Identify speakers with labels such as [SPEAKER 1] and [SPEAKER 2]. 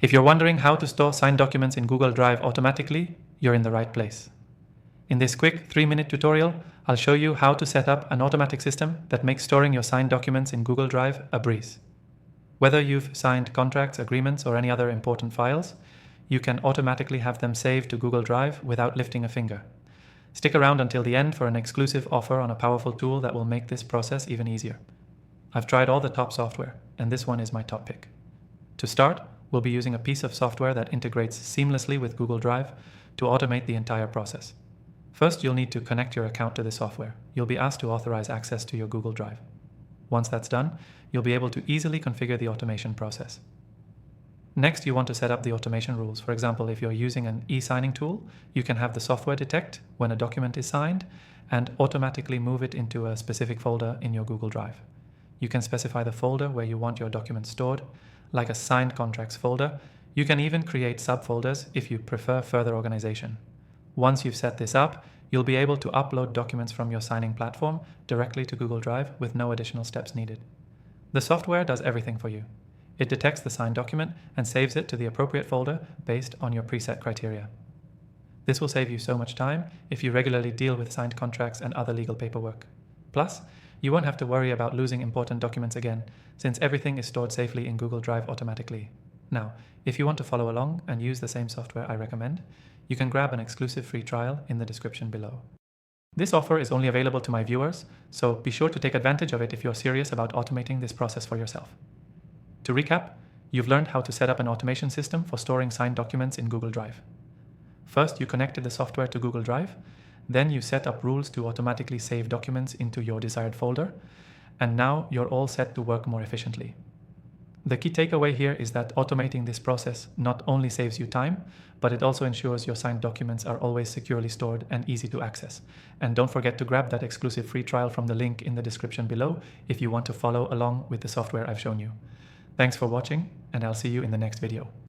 [SPEAKER 1] If you're wondering how to store signed documents in Google Drive automatically, you're in the right place. In this quick 3-minute tutorial, I'll show you how to set up an automatic system that makes storing your signed documents in Google Drive a breeze. Whether you've signed contracts, agreements, or any other important files, you can automatically have them saved to Google Drive without lifting a finger. Stick around until the end for an exclusive offer on a powerful tool that will make this process even easier. I've tried all the top software, and this one is my top pick. To start, we'll be using a piece of software that integrates seamlessly with Google Drive to automate the entire process. First, you'll need to connect your account to the software. You'll be asked to authorize access to your Google Drive. Once that's done, you'll be able to easily configure the automation process. Next, you want to set up the automation rules. For example, if you're using an e-signing tool, you can have the software detect when a document is signed and automatically move it into a specific folder in your Google Drive. You can specify the folder where you want your documents stored, like a signed contracts folder. You can even create subfolders if you prefer further organization. Once you've set this up, you'll be able to upload documents from your signing platform directly to Google Drive with no additional steps needed. The software does everything for you. It detects the signed document and saves it to the appropriate folder based on your preset criteria. This will save you so much time if you regularly deal with signed contracts and other legal paperwork. Plus, you won't have to worry about losing important documents again, since everything is stored safely in Google Drive automatically. Now, if you want to follow along and use the same software I recommend, you can grab an exclusive free trial in the description below. This offer is only available to my viewers, so be sure to take advantage of it if you're serious about automating this process for yourself. To recap, you've learned how to set up an automation system for storing signed documents in Google Drive. First, you connected the software to Google Drive. Then you set up rules to automatically save documents into your desired folder. And now you're all set to work more efficiently. The key takeaway here is that automating this process not only saves you time, but it also ensures your signed documents are always securely stored and easy to access. And don't forget to grab that exclusive free trial from the link in the description below if you want to follow along with the software I've shown you. Thanks for watching, and I'll see you in the next video.